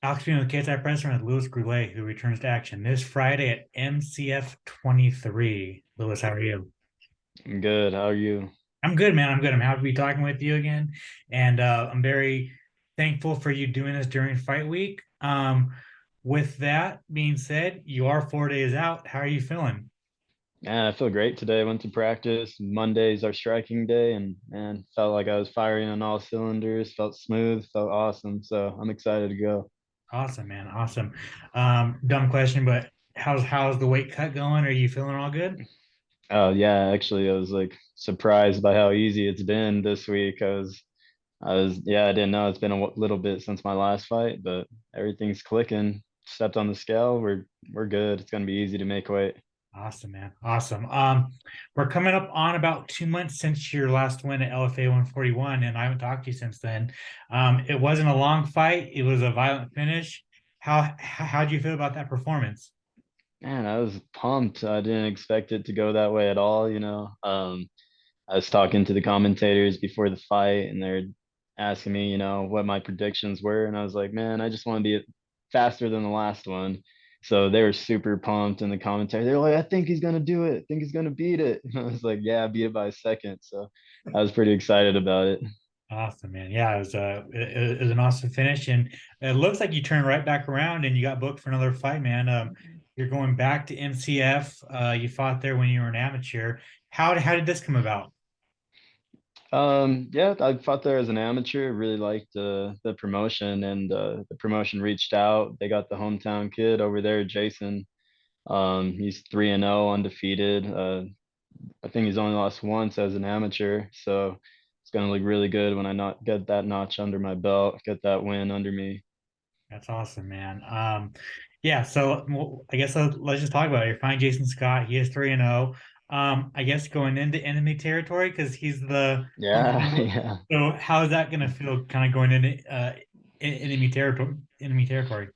Alex being with KSI President with Louis Gurule, who returns to action this Friday at MCF 23. Louis, how are you? I'm good. How are you? I'm good, man. I'm good. I'm happy to be talking with you again. And I'm very thankful for you doing this during fight week. With that being said, you are 4 days out. How are you feeling? Man, I feel great today. I went to practice. Monday's our striking day, and man, felt like I was firing on all cylinders. Felt smooth. Felt awesome. So I'm excited to go. Awesome, man. Awesome. Dumb question, but how's the weight cut going? Are you feeling all good? Oh yeah, actually, I was like surprised by how easy it's been this week. I didn't know it's been a little bit since my last fight, but everything's clicking. Stepped on the scale. We're good. It's gonna be easy to make weight. Awesome, man. Awesome. We're coming up on about 2 months since your last win at LFA 141, and I haven't talked to you since then. It wasn't a long fight, it was a violent finish. How'd you feel about that performance? Man, I was pumped. I didn't expect it to go that way at all, you know. I was talking to the commentators before the fight, and they're asking me, what my predictions were, and I was like, man, I just want to be faster than the last one. So they were super pumped, and the commentary, they're like, I think he's gonna do it. I think he's gonna beat it. And I was like, yeah, beat it by a second. So I was pretty excited about it. Awesome, man. Yeah, it was an awesome finish, and it looks like you turned right back around and you got booked for another fight, man. You're going back to MCF. You fought there when you were an amateur. How did this come about? Yeah, I fought there as an amateur. Really liked the promotion, and the promotion reached out. They got the hometown kid over there, Jayson. He's 3-0 undefeated. I think he's only lost once as an amateur, so it's gonna look really good when I not get that notch under my belt, get that win under me. That's awesome, man. Yeah. So I guess let's just talk about it. You're fine, Jason Scott. He is 3-0. I guess going into enemy territory because he's the Yeah, underdog. yeah. So how is that going to feel? Kind of going into enemy territory. Enemy territory.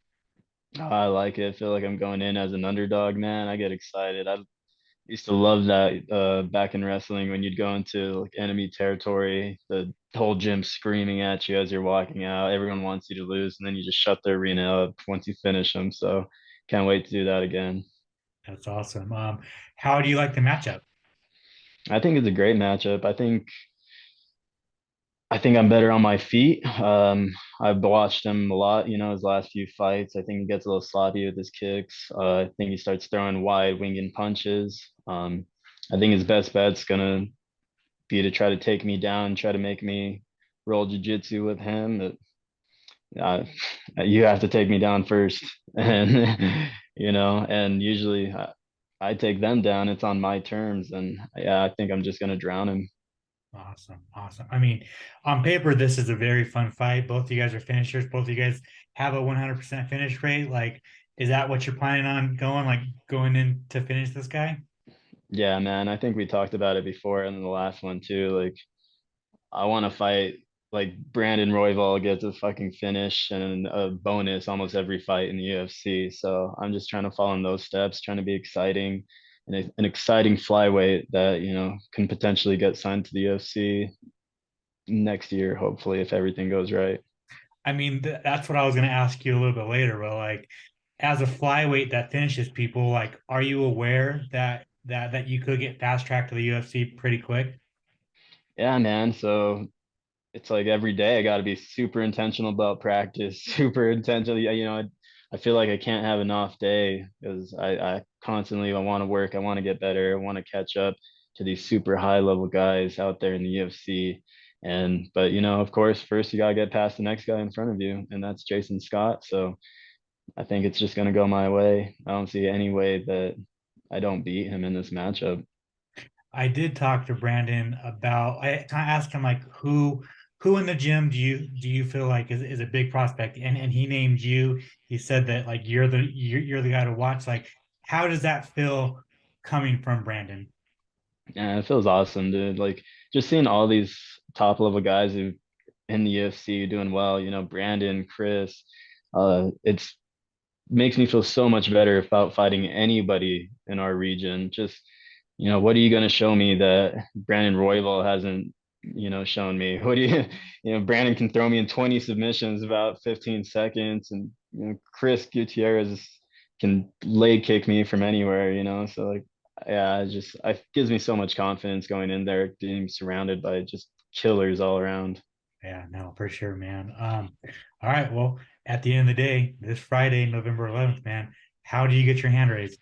I like it. I feel like I'm going in as an underdog, man. I get excited. I used to love that back in wrestling when you'd go into like enemy territory, the whole gym screaming at you as you're walking out. Everyone wants you to lose, and then you just shut the arena up once you finish them. So can't wait to do that again. That's awesome. How do you like the matchup? I think it's a great matchup. I think I'm better on my feet. I've watched him a lot, his last few fights. I think he gets a little sloppy with his kicks. I think he starts throwing wide winging punches. I think his best bet's gonna be to try to take me down, try to make me roll jujitsu with him. Uh, you have to take me down first, and and usually I take them down. It's on my terms, and yeah, I think I'm just gonna drown him. Awesome, awesome. I mean, on paper, this is a very fun fight. Both of you guys are finishers. Both of you guys have a 100% finish rate. Like, is that what you're planning on going? Like going in to finish this guy? Yeah, man. I think we talked about it before in the last one too. Like, I want to fight like Brandon Royval gets a fucking finish and a bonus almost every fight in the UFC. So I'm just trying to follow in those steps, trying to be exciting and an exciting flyweight that, can potentially get signed to the UFC next year, hopefully, if everything goes right. I mean, that's what I was going to ask you a little bit later. But like, as a flyweight that finishes people, like, are you aware that you could get fast tracked to the UFC pretty quick? Yeah, man. So it's like every day I got to be super intentional about practice, super intentional. Yeah, I feel like I can't have an off day because I constantly I want to work, I want to get better, I want to catch up to these super high level guys out there in the UFC. And but of course, first you gotta get past the next guy in front of you, and that's Jason Scott. So I think it's just gonna go my way. I don't see any way that I don't beat him in this matchup. I did talk to Brandon about. I kind of asked him like, who in the gym do you feel like is a big prospect? And he named you. He said that like you're the guy to watch. Like, how does that feel coming from Brandon? Yeah, it feels awesome, dude. Like just seeing all these top level guys who in the UFC doing well, Brandon, Chris, it's makes me feel so much better about fighting anybody in our region. Just, what are you going to show me that Brandon Royval hasn't, shown me? What do you, Brandon can throw me in 20 submissions about 15 seconds and, Chris Gutierrez can leg kick me from anywhere, so like, yeah, it gives me so much confidence going in there, being surrounded by just killers all around. Yeah, no, for sure, man. All right. Well, at the end of the day, this Friday, November 11th, man, how do you get your hand raised?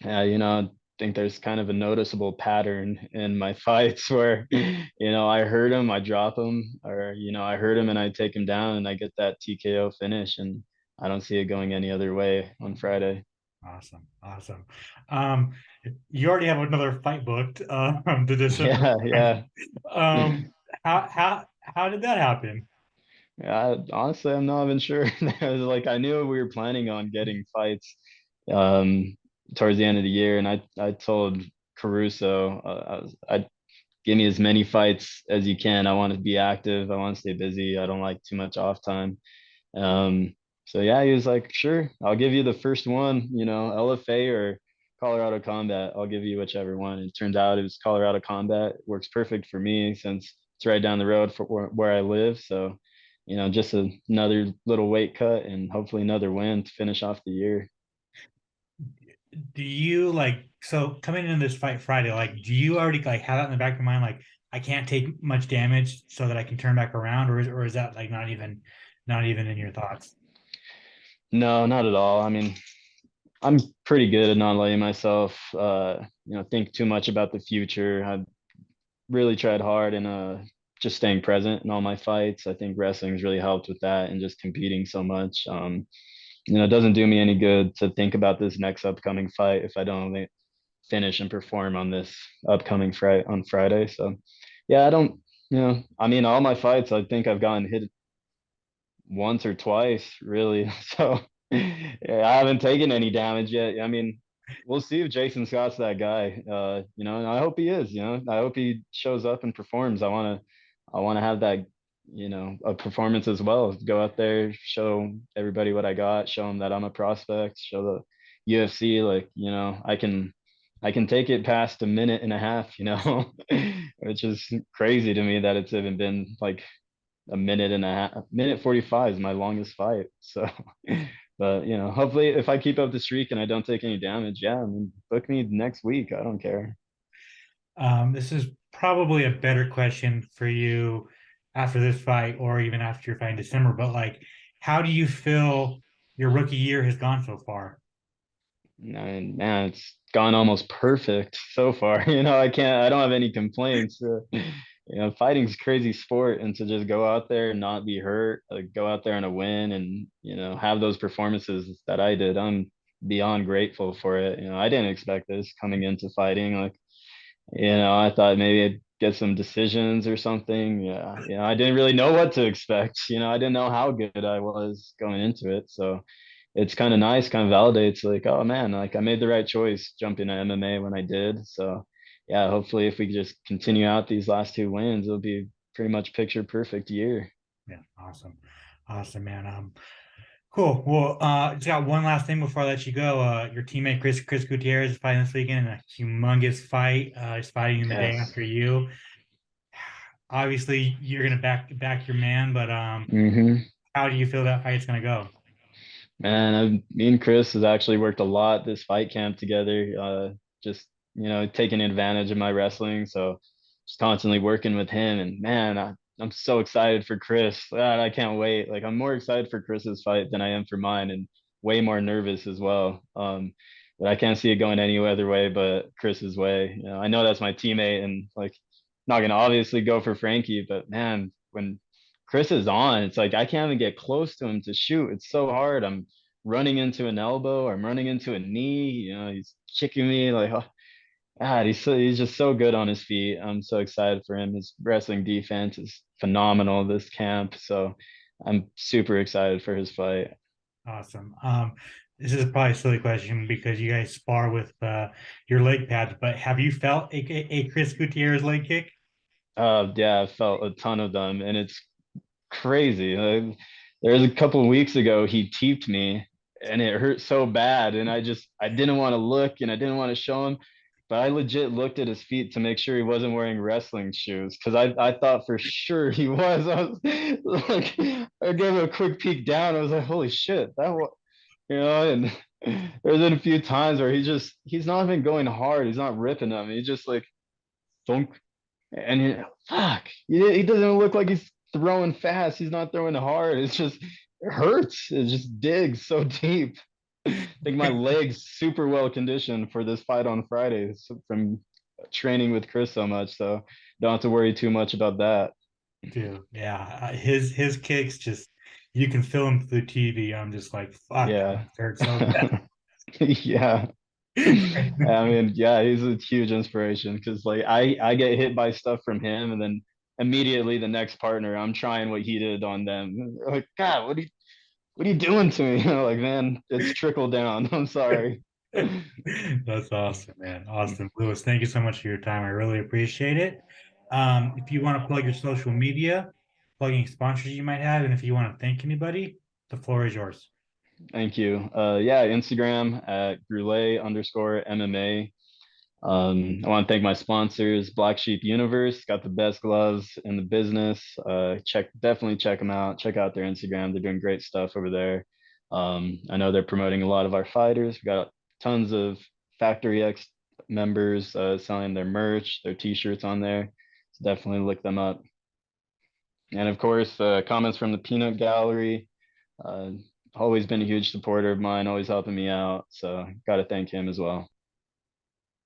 Yeah, I think there's kind of a noticeable pattern in my fights where, I hurt him, I drop him, or, I hurt him and I take him down and I get that TKO finish, and I don't see it going any other way on Friday. Awesome, awesome. Um, you already have another fight booked, the December. Yeah, yeah. Um, how did that happen? Yeah, honestly, I'm not even sure. It was like I knew we were planning on getting fights um towards the end of the year, and I told Caruso I'd give me as many fights as you can. I want to be active. I want to stay busy. I don't like too much off time. Um, so yeah, he was like, sure, I'll give you the first one, LFA or Colorado Combat. I'll give you whichever one. It turns out it was Colorado Combat. It works perfect for me since it's right down the road for where I live. So, just another little weight cut and hopefully another win to finish off the year. Do you like so coming into this fight Friday, like do you already like have that in the back of your mind, like I can't take much damage so that I can turn back around, or is that like not even in your thoughts? No, not at all. I mean, I'm pretty good at not letting myself, think too much about the future. I really tried hard and just staying present in all my fights. I think wrestling's really helped with that and just competing so much. It doesn't do me any good to think about this next upcoming fight if I don't finish and perform on this upcoming Friday on Friday. So yeah, I don't, I mean, all my fights, I think I've gotten hit once or twice, really. So yeah, I haven't taken any damage yet. I mean, we'll see if Jason Scott's that guy. And I hope he is. I hope he shows up and performs. I want to have that, a performance as well. Go out there, show everybody what I got, show them that I'm a prospect, show the UFC like, I can take it past a minute and a half, which is crazy to me that it's even been like a minute and a half, minute 45 is my longest fight. So, but hopefully if I keep up the streak and I don't take any damage, yeah, I mean, book me next week. I don't care. This is probably a better question for you after this fight or even after your fight in December, but like, how do you feel your rookie year has gone so far? And man, it's gone almost perfect so far. I don't have any complaints. Fighting's a crazy sport, and to just go out there and not be hurt, go out there and a win, and have those performances that I did, I'm beyond grateful for it. I didn't expect this coming into fighting. Like, I thought maybe I'd get some decisions or something. Yeah, I didn't really know what to expect. I didn't know how good I was going into it. So it's kind of nice, kind of validates like, oh man, like I made the right choice jumping to MMA when I did. So yeah, hopefully if we just continue out these last two wins, it'll be pretty much picture perfect year. Yeah, awesome. Awesome, man. Cool. Well, just got one last thing before I let you go. Your teammate Chris Gutierrez is fighting this weekend in a humongous fight. He's fighting in the day Yes. after you. Obviously, you're gonna back your man, but hmm how do you feel that fight's gonna go? Man, me and Chris has actually worked a lot this fight camp together. Just taking advantage of my wrestling, so just constantly working with him. And man, I'm so excited for Chris. God, I can't wait. Like I'm more excited for Chris's fight than I am for mine, and way more nervous as well. But I can't see it going any other way but Chris's way. I know that's my teammate, and like not gonna obviously go for Frankie, but man, when Chris is on, it's like I can't even get close to him to shoot. It's so hard. I'm running into an elbow, or I'm running into a knee. He's kicking me like, oh, God, he's just so good on his feet. I'm so excited for him. His wrestling defense is phenomenal this camp. So I'm super excited for his fight. Awesome. This is probably a silly question because you guys spar with your leg pads, but have you felt a Chris Gutierrez leg kick? Yeah, I felt a ton of them, and it's crazy. There was a couple of weeks ago he teeped me, and it hurt so bad, and I didn't want to look, and I didn't want to show him. but I legit looked at his feet to make sure he wasn't wearing wrestling shoes because I thought for sure he was. I was like, I gave him a quick peek down. I was like, holy shit, and there's been a few times where he's not even going hard. He's not ripping them. He's just like, don't, and fuck, he doesn't even look like he's throwing fast. He's not throwing hard. It hurts. It just digs so deep. I think my legs super well conditioned for this fight on Friday from training with Chris so much, so don't have to worry too much about that. Dude, yeah, his kicks just you can feel him through TV. I'm just like, fuck, that Yeah. must hurt so bad. Yeah. I mean, yeah, he's a huge inspiration because like I get hit by stuff from him and then immediately the next partner I'm trying what he did on them. Like, God, what are you doing to me? Like, man, it's trickle down. I'm sorry. That's awesome, man. Awesome. Lewis, thank you so much for your time. I really appreciate it. If you want to plug your social media, plugging sponsors you might have, and if you want to thank anybody, the floor is yours. Thank you. Yeah, Instagram at Gurule underscore MMA. I want to thank my sponsors, Black Sheep Universe, got the best gloves in the business. Definitely check them out. Check out their Instagram. They're doing great stuff over there. I know they're promoting a lot of our fighters. We got tons of Factory X members selling their merch, their t-shirts on there. So definitely look them up. And of course, comments from the Peanut Gallery. Uh, Always been a huge supporter of mine, always helping me out. So got to thank him as well.